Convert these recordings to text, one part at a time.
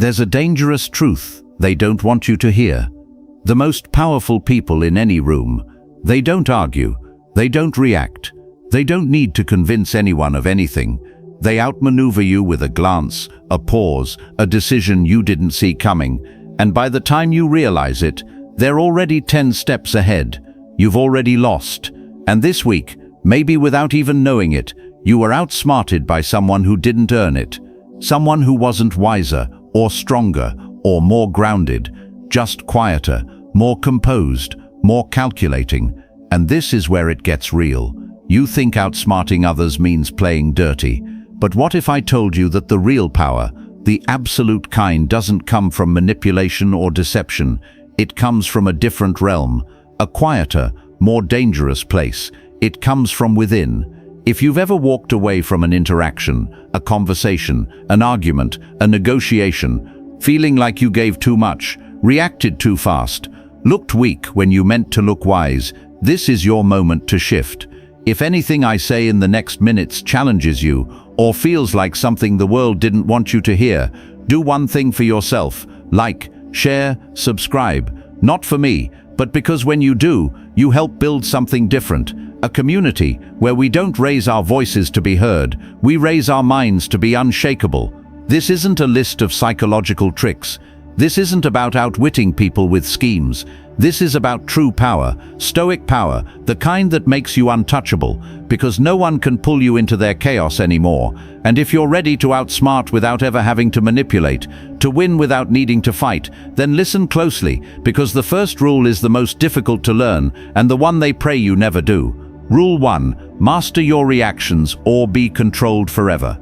There's a dangerous truth they don't want you to hear. The most powerful people in any room, they don't argue, they don't react, they don't need to convince anyone of anything. They outmaneuver you with a glance, a pause, a decision you didn't see coming, and by the time you realize it, they're already 10 steps ahead. You've already lost. And this week, maybe without even knowing it, you were outsmarted by someone who didn't earn it. Someone who wasn't wiser, or stronger, or more grounded, just quieter, more composed, more calculating. And this is where it gets real. You think outsmarting others means playing dirty. But what if I told you that the real power, the absolute kind, doesn't come from manipulation or deception? It comes from a different realm, a quieter, more dangerous place. It comes from within. If you've ever walked away from an interaction, a conversation, an argument, a negotiation, feeling like you gave too much, reacted too fast, looked weak when you meant to look wise, this is your moment to shift. If anything I say in the next minutes challenges you, or feels like something the world didn't want you to hear, do one thing for yourself. Like, share, subscribe. Not for me, but because when you do, you help build something different. A community where we don't raise our voices to be heard, we raise our minds to be unshakable. This isn't a list of psychological tricks. This isn't about outwitting people with schemes. This is about true power, stoic power, the kind that makes you untouchable, because no one can pull you into their chaos anymore. And if you're ready to outsmart without ever having to manipulate, to win without needing to fight, then listen closely, because the first rule is the most difficult to learn, and the one they pray you never do. Rule 1, master your reactions or be controlled forever.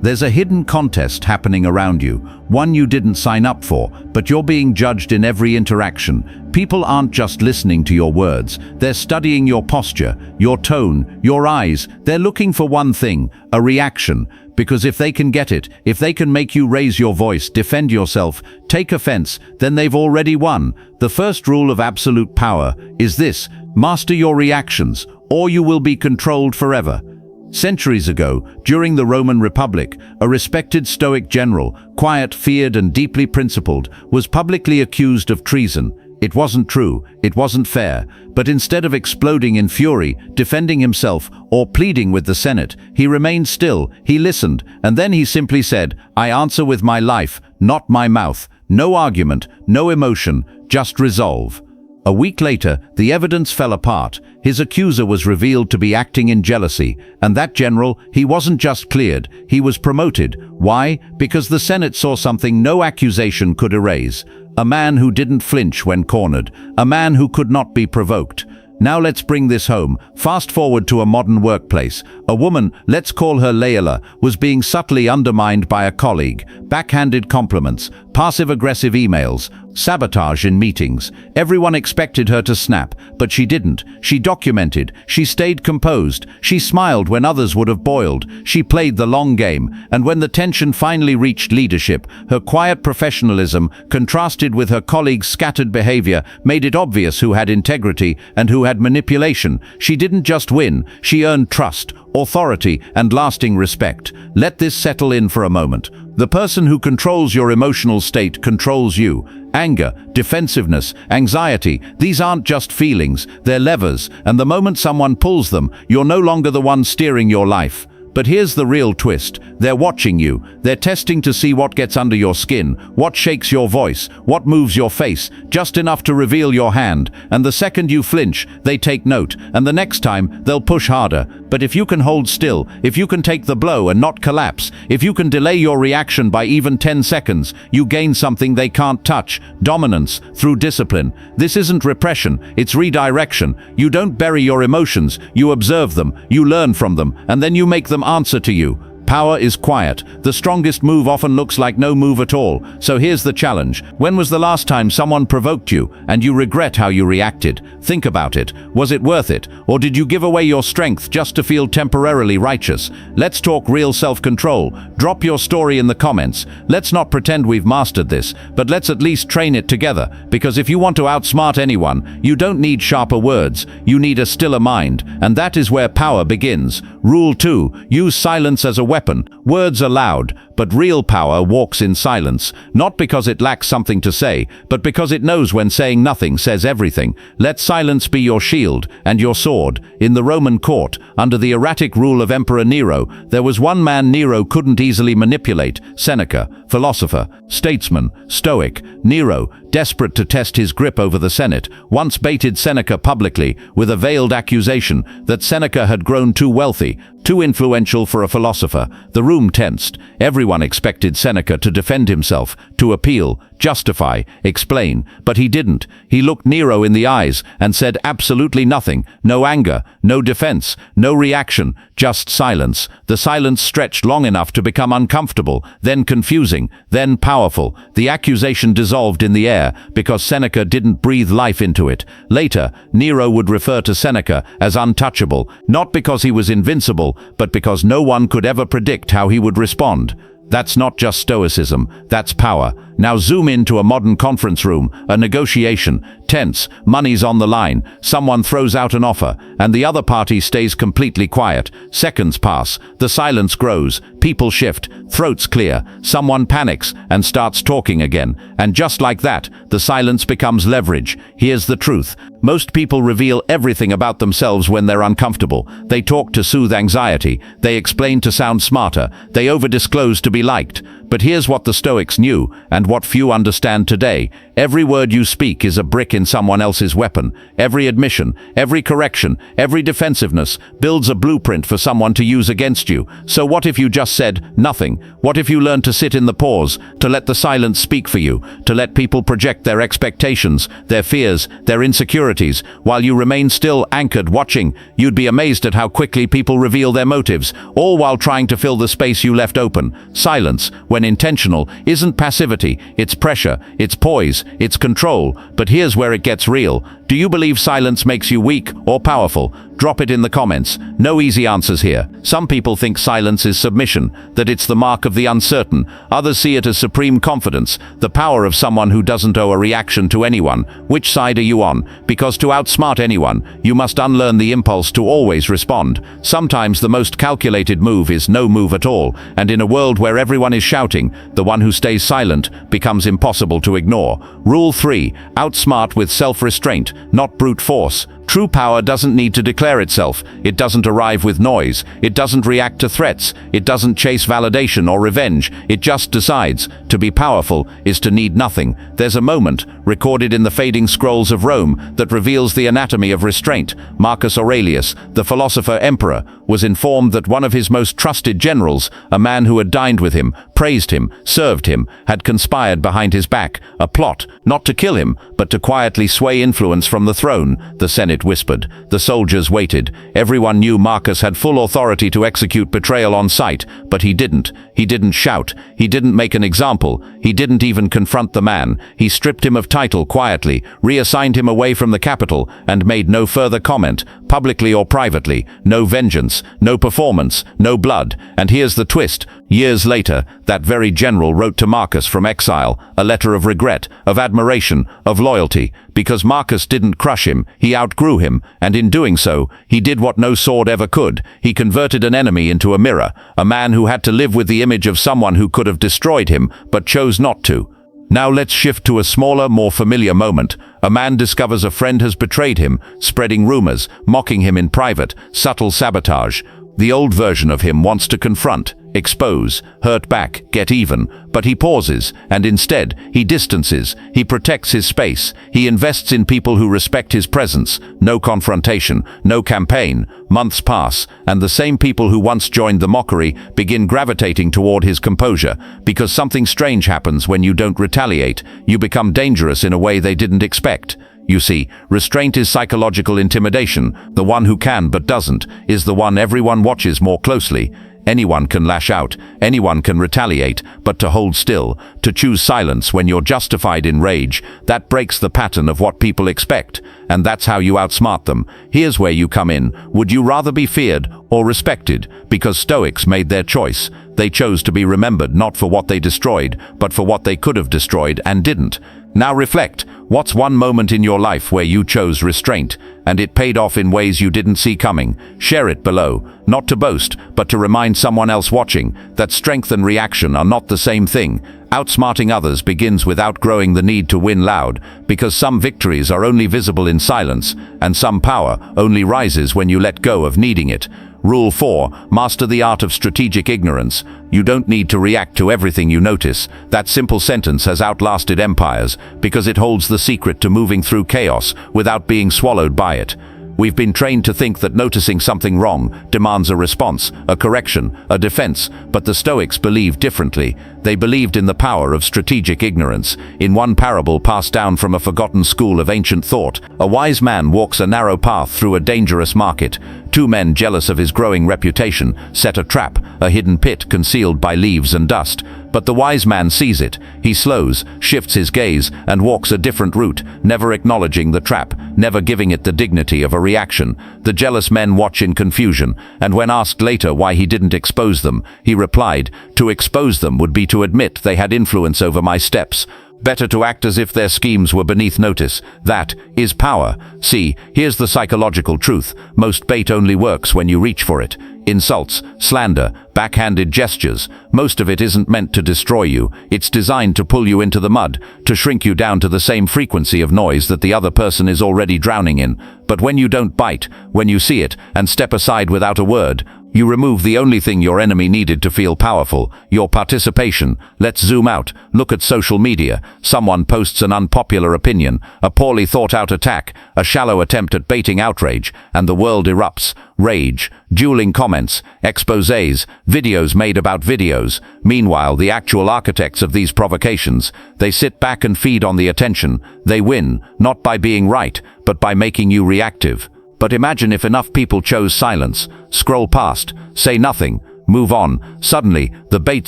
There's a hidden contest happening around you, one you didn't sign up for, but you're being judged in every interaction. People aren't just listening to your words, they're studying your posture, your tone, your eyes. They're looking for one thing, a reaction. Because if they can get it, if they can make you raise your voice, defend yourself, take offense, then they've already won. The first rule of absolute power is this: master your reactions, or you will be controlled forever. Centuries ago, during the Roman Republic, a respected Stoic general, quiet, feared, and deeply principled, was publicly accused of treason. It wasn't true, it wasn't fair, but instead of exploding in fury, defending himself, or pleading with the Senate, he remained still, he listened, and then he simply said, "I answer with my life, not my mouth." No argument, no emotion, just resolve. A week later, the evidence fell apart. His accuser was revealed to be acting in jealousy, and that general, he wasn't just cleared, he was promoted. Why? Because the Senate saw something no accusation could erase. A man who didn't flinch when cornered, a man who could not be provoked. Now let's bring this home. Fast forward to a modern workplace. A woman, let's call her Layla, was being subtly undermined by a colleague. Backhanded compliments, passive-aggressive emails, sabotage in meetings. Everyone expected her to snap, but she didn't. She documented, she stayed composed, she smiled when others would have boiled. She played the long game, and when the tension finally reached leadership, her quiet professionalism, contrasted with her colleagues' scattered behavior, made it obvious who had integrity and who had manipulation. She didn't just win, she earned trust, authority, and lasting respect. Let this settle in for a moment. The person who controls your emotional state controls you. Anger, defensiveness, anxiety, these aren't just feelings, they're levers, and the moment someone pulls them, you're no longer the one steering your life. But here's the real twist. They're watching you. They're testing to see what gets under your skin, what shakes your voice, what moves your face, just enough to reveal your hand. And the second you flinch, they take note, and the next time, they'll push harder. But if you can hold still, if you can take the blow and not collapse, if you can delay your reaction by even 10 seconds, you gain something they can't touch: dominance through discipline. This isn't repression, it's redirection. You don't bury your emotions, you observe them, you learn from them, and then you make them answer to you. Power is quiet. The strongest move often looks like no move at all. So here's the challenge. When was the last time someone provoked you and you regret how you reacted? Think about it. Was it worth it? Or did you give away your strength just to feel temporarily righteous? Let's talk real self-control. Drop your story in the comments. Let's not pretend we've mastered this, but let's at least train it together. Because if you want to outsmart anyone, you don't need sharper words. You need a stiller mind. And that is where power begins. Rule 2. Use silence as a weapon. Words are loud, but real power walks in silence, not because it lacks something to say, but because it knows when saying nothing says everything. Let silence be your shield and your sword. In the Roman court, under the erratic rule of Emperor Nero, there was one man Nero couldn't easily manipulate: Seneca, philosopher, statesman, Stoic. Nero, desperate to test his grip over the Senate, once baited Seneca publicly with a veiled accusation that Seneca had grown too wealthy, too influential for a philosopher. The room tensed. Everyone expected Seneca to defend himself, to appeal, justify, explain, but he didn't. He looked Nero in the eyes and said absolutely nothing. No anger, no defense, no reaction, just silence. The silence stretched long enough to become uncomfortable, then confusing, then powerful. The accusation dissolved in the air because Seneca didn't breathe life into it. Later, Nero would refer to Seneca as untouchable, not because he was invincible, but because no one could ever predict how he would respond. That's not just stoicism, that's power. Now zoom into a modern conference room, a negotiation, tense, money's on the line, someone throws out an offer, and the other party stays completely quiet. Seconds pass, the silence grows, people shift, throats clear, someone panics and starts talking again, and just like that, the silence becomes leverage. Here's the truth. Most people reveal everything about themselves when they're uncomfortable. They talk to soothe anxiety, they explain to sound smarter, they over-disclose to be liked. But here's what the Stoics knew, and what few understand today. Every word you speak is a brick in someone else's weapon. Every admission, every correction, every defensiveness builds a blueprint for someone to use against you. So what if you just said nothing? What if you learned to sit in the pause, to let the silence speak for you, to let people project their expectations, their fears, their insecurities, while you remain still, anchored, watching? You'd be amazed at how quickly people reveal their motives, all while trying to fill the space you left open. Silence, when intentional, isn't passivity, it's pressure, it's poise, it's control. But here's where it gets real. Do you believe silence makes you weak or powerful? Drop it in the comments. No easy answers here. Some people think silence is submission, that it's the mark of the uncertain. Others see it as supreme confidence, the power of someone who doesn't owe a reaction to anyone. Which side are you on? Because to outsmart anyone, you must unlearn the impulse to always respond. Sometimes the most calculated move is no move at all, and in a world where everyone is shouting, the one who stays silent becomes impossible to ignore. Rule 3. Outsmart with self-restraint, not brute force. True power doesn't need to declare itself. It doesn't arrive with noise. It doesn't react to threats. It doesn't chase validation or revenge. It just decides. To be powerful is to need nothing. There's a moment, recorded in the fading scrolls of Rome, that reveals the anatomy of restraint. Marcus Aurelius, the philosopher emperor, was informed that one of his most trusted generals, a man who had dined with him, praised him, served him, had conspired behind his back, a plot, not to kill him, but to quietly sway influence from the throne. The Senate whispered. The soldiers waited. Everyone knew Marcus had full authority to execute betrayal on sight, but he didn't. He didn't shout. He didn't make an example. He didn't even confront the man. He stripped him of title quietly, reassigned him away from the capital, and made no further comment, publicly or privately. No vengeance, no performance, no blood. And here's the twist. Years later, that very general wrote to Marcus from exile, a letter of regret, of admiration, of loyalty. Because Marcus didn't crush him, he outgrew him, and in doing so, he did what no sword ever could. He converted an enemy into a mirror, a man who had to live with the image of someone who could have destroyed him, but chose not to. Now let's shift to a smaller, more familiar moment. A man discovers a friend has betrayed him, spreading rumors, mocking him in private, subtle sabotage. The old version of him wants to confront, expose, hurt back, get even, but he pauses, and instead, he distances, he protects his space, he invests in people who respect his presence. No confrontation, no campaign. Months pass, and the same people who once joined the mockery begin gravitating toward his composure, because something strange happens when you don't retaliate. You become dangerous in a way they didn't expect. You see, restraint is psychological intimidation. The one who can but doesn't is the one everyone watches more closely. Anyone can lash out, anyone can retaliate, but to hold still, to choose silence when you're justified in rage, that breaks the pattern of what people expect, and that's how you outsmart them. Here's where you come in. Would you rather be feared or respected? Because Stoics made their choice. They chose to be remembered not for what they destroyed, but for what they could have destroyed and didn't. Now reflect, what's one moment in your life where you chose restraint, and it paid off in ways you didn't see coming? Share it below, not to boast, but to remind someone else watching that strength and reaction are not the same thing. Outsmarting others begins with outgrowing the need to win loud, because some victories are only visible in silence, and some power only rises when you let go of needing it. Rule 4. Master the art of strategic ignorance. You don't need to react to everything you notice. That simple sentence has outlasted empires, because it holds the secret to moving through chaos without being swallowed by it. We've been trained to think that noticing something wrong demands a response, a correction, a defense, but the Stoics believed differently. They believed in the power of strategic ignorance. In one parable passed down from a forgotten school of ancient thought, a wise man walks a narrow path through a dangerous market. Two men, jealous of his growing reputation, set a trap, a hidden pit concealed by leaves and dust. But the wise man sees it. He slows, shifts his gaze, and walks a different route, never acknowledging the trap, never giving it the dignity of a reaction. The jealous men watch in confusion, and when asked later why he didn't expose them, he replied, "To expose them would be to admit they had influence over my steps. Better to act as if their schemes were beneath notice. That is power." See, here's the psychological truth. Most bait only works when you reach for it. Insults, slander, backhanded gestures, most of it isn't meant to destroy you. It's designed to pull you into the mud, to shrink you down to the same frequency of noise that the other person is already drowning in. But when you don't bite, when you see it and step aside without a word, you remove the only thing your enemy needed to feel powerful, your participation. Let's zoom out. Look at social media. Someone posts an unpopular opinion, a poorly thought-out attack, a shallow attempt at baiting outrage, and the world erupts. Rage, dueling comments, exposés, videos made about videos. Meanwhile, the actual architects of these provocations, they sit back and feed on the attention. They win, not by being right, but by making you reactive. But imagine if enough people chose silence, scroll past, say nothing, move on. Suddenly, the bait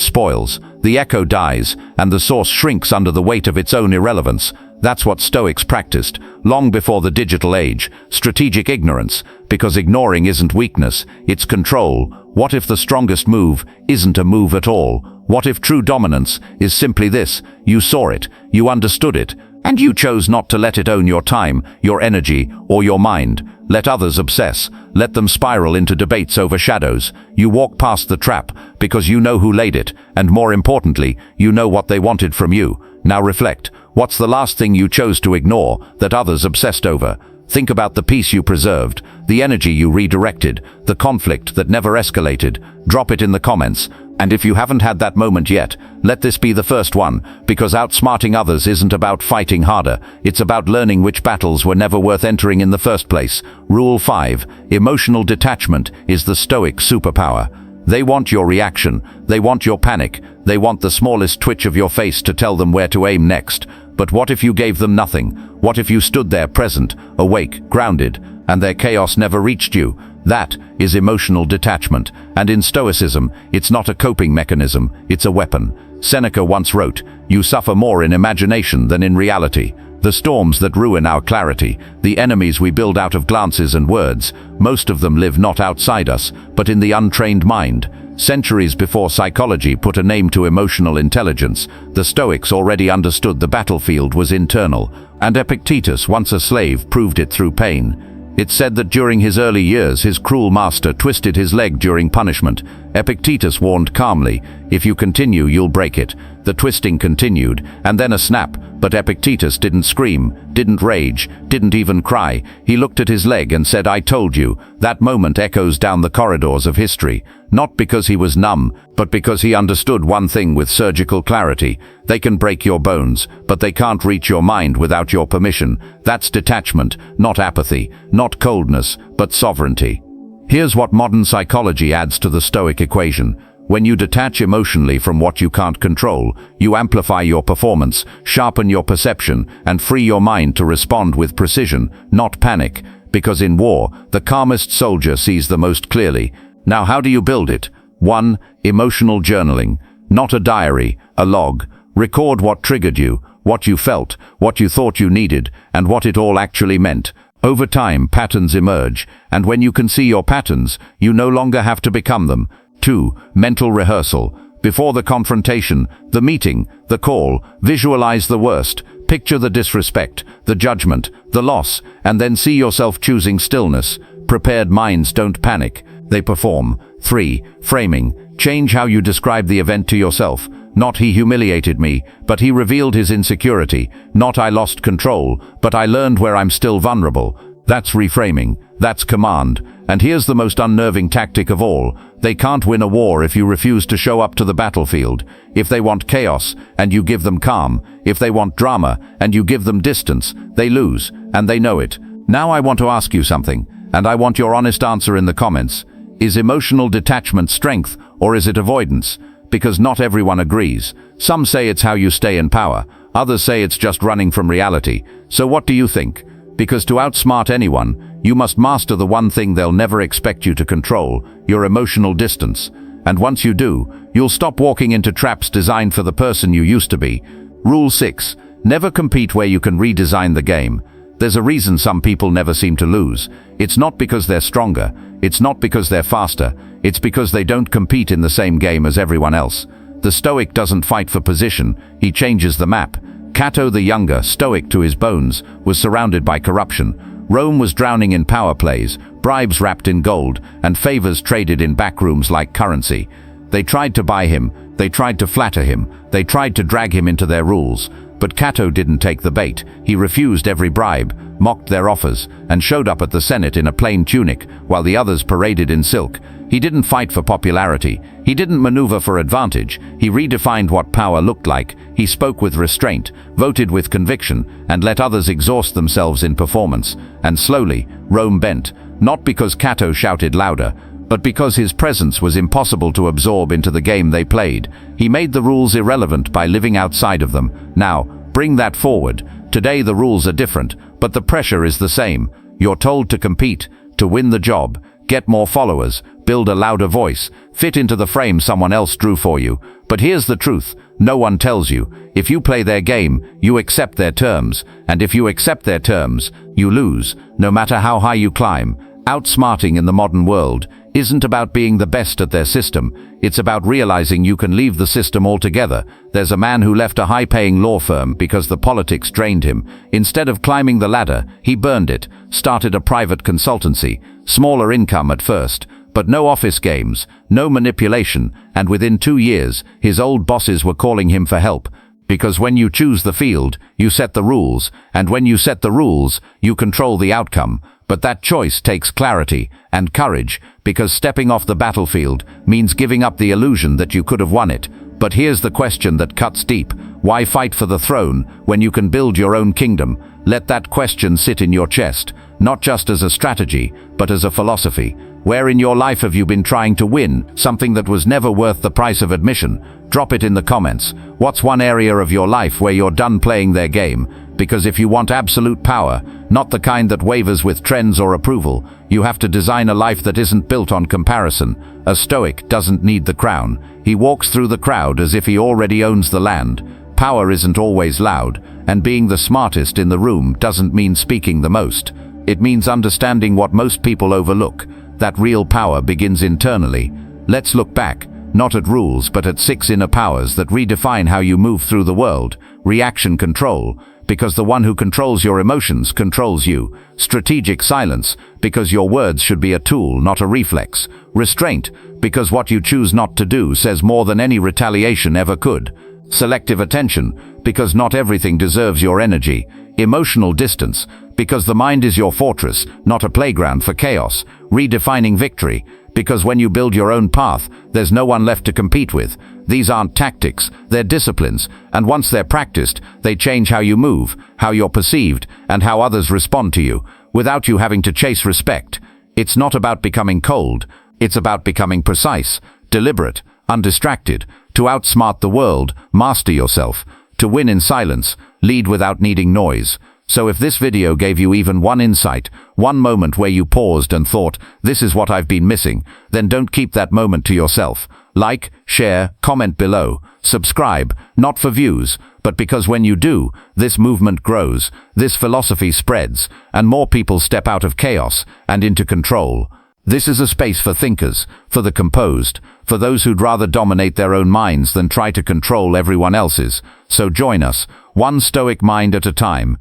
spoils, the echo dies, and the source shrinks under the weight of its own irrelevance. That's what Stoics practiced, long before the digital age. Strategic ignorance, because ignoring isn't weakness, it's control. What if the strongest move isn't a move at all? What if true dominance is simply this: you saw it, you understood it, and you chose not to let it own your time, your energy, or your mind. Let others obsess. Let them spiral into debates over shadows. You walk past the trap because you know who laid it, and more importantly, you know what they wanted from you. Now reflect. What's the last thing you chose to ignore that others obsessed over? Think about the peace you preserved, the energy you redirected, the conflict that never escalated. Drop it in the comments. And if you haven't had that moment yet, let this be the first one, because outsmarting others isn't about fighting harder. It's about learning which battles were never worth entering in the first place. Rule 5. Emotional detachment is the Stoic superpower. They want your reaction. They want your panic. They want the smallest twitch of your face to tell them where to aim next. But what if you gave them nothing? What if you stood there present, awake, grounded, and their chaos never reached you? That is emotional detachment. And in Stoicism, it's not a coping mechanism, it's a weapon. Seneca once wrote, "You suffer more in imagination than in reality." The storms that ruin our clarity, the enemies we build out of glances and words, most of them live not outside us, but in the untrained mind. Centuries before psychology put a name to emotional intelligence, the Stoics already understood the battlefield was internal, and Epictetus, once a slave, proved it through pain. It's said that during his early years, his cruel master twisted his leg during punishment. Epictetus warned calmly, "If you continue, you'll break it." The twisting continued, and then a snap, but Epictetus didn't scream, didn't rage, didn't even cry. He looked at his leg and said, "I told you." That moment echoes down the corridors of history, not because he was numb, but because he understood one thing with surgical clarity. They can break your bones, but they can't reach your mind without your permission. That's detachment, not apathy, not coldness, but sovereignty. Here's what modern psychology adds to the Stoic equation. When you detach emotionally from what you can't control, you amplify your performance, sharpen your perception, and free your mind to respond with precision, not panic. Because in war, the calmest soldier sees the most clearly. Now, how do you build it? 1. Emotional journaling. Not a diary, a log. Record what triggered you, what you felt, what you thought you needed, and what it all actually meant. Over time, patterns emerge, and when you can see your patterns, you no longer have to become them. 2. Mental rehearsal. Before the confrontation, the meeting, the call, visualize the worst. Picture the disrespect, the judgment, the loss, and then see yourself choosing stillness. Prepared minds don't panic, they perform. 3. Framing. Change how you describe the event to yourself. Not "he humiliated me," but "he revealed his insecurity." Not "I lost control," but "I learned where I'm still vulnerable." That's reframing. That's command. And here's the most unnerving tactic of all. They can't win a war if you refuse to show up to the battlefield. If they want chaos, and you give them calm, if they want drama, and you give them distance, they lose, and they know it. Now I want to ask you something, and I want your honest answer in the comments. Is emotional detachment strength, or is it avoidance? Because not everyone agrees. Some say it's how you stay in power. Others say it's just running from reality. So what do you think? Because to outsmart anyone, you must master the one thing they'll never expect you to control: your emotional distance. And once you do, you'll stop walking into traps designed for the person you used to be. Rule 6. Never compete where you can redesign the game. There's a reason some people never seem to lose. It's not because they're stronger. It's not because they're faster. It's because they don't compete in the same game as everyone else. The Stoic doesn't fight for position, he changes the map. Cato the Younger, stoic to his bones, was surrounded by corruption. Rome was drowning in power plays, bribes wrapped in gold, and favors traded in backrooms like currency. They tried to buy him, they tried to flatter him, they tried to drag him into their rules. But Cato didn't take the bait. He refused every bribe, mocked their offers, and showed up at the Senate in a plain tunic, while the others paraded in silk. He didn't fight for popularity. He didn't maneuver for advantage. He redefined what power looked like. He spoke with restraint, voted with conviction, and let others exhaust themselves in performance. And slowly, Rome bent, not because Cato shouted louder, but because his presence was impossible to absorb into the game they played. He made the rules irrelevant by living outside of them. Now, bring that forward. Today the rules are different, but the pressure is the same. You're told to compete, to win the job, get more followers, build a louder voice, fit into the frame someone else drew for you. But here's the truth. No one tells you. If you play their game, you accept their terms. And if you accept their terms, you lose, no matter how high you climb. Outsmarting in the modern world isn't about being the best at their system. It's about realizing you can leave the system altogether. There's a man who left a high-paying law firm because the politics drained him. Instead of climbing the ladder, he burned it, started a private consultancy. Smaller income at first, but no office games, no manipulation, and within 2 years, his old bosses were calling him for help. Because when you choose the field, you set the rules, and when you set the rules, you control the outcome. But that choice takes clarity and courage, because stepping off the battlefield means giving up the illusion that you could have won it. But here's the question that cuts deep. Why fight for the throne when you can build your own kingdom? Let that question sit in your chest, not just as a strategy, but as a philosophy. Where in your life have you been trying to win something that was never worth the price of admission? Drop it in the comments. What's one area of your life where you're done playing their game? Because if you want absolute power, not the kind that wavers with trends or approval, you have to design a life that isn't built on comparison. A Stoic doesn't need the crown. He walks through the crowd as if he already owns the land. Power isn't always loud, and being the smartest in the room doesn't mean speaking the most. It means understanding what most people overlook, that real power begins internally. Let's look back, not at rules but at 6 inner powers that redefine how you move through the world. Reaction control, because the one who controls your emotions controls you. Strategic silence, because your words should be a tool, not a reflex. Restraint, because what you choose not to do says more than any retaliation ever could. Selective attention, because not everything deserves your energy. Emotional distance, because the mind is your fortress, not a playground for chaos. Redefining victory, because when you build your own path, there's no one left to compete with. These aren't tactics, they're disciplines, and once they're practiced, they change how you move, how you're perceived, and how others respond to you, without you having to chase respect. It's not about becoming cold, it's about becoming precise, deliberate, undistracted. To outsmart the world, master yourself. To win in silence, lead without needing noise. So if this video gave you even one insight, one moment where you paused and thought, this is what I've been missing, then don't keep that moment to yourself. Like, share, comment below, subscribe, not for views, but because when you do, this movement grows, this philosophy spreads, and more people step out of chaos and into control. This is a space for thinkers, for the composed, for those who'd rather dominate their own minds than try to control everyone else's. So join us, one stoic mind at a time,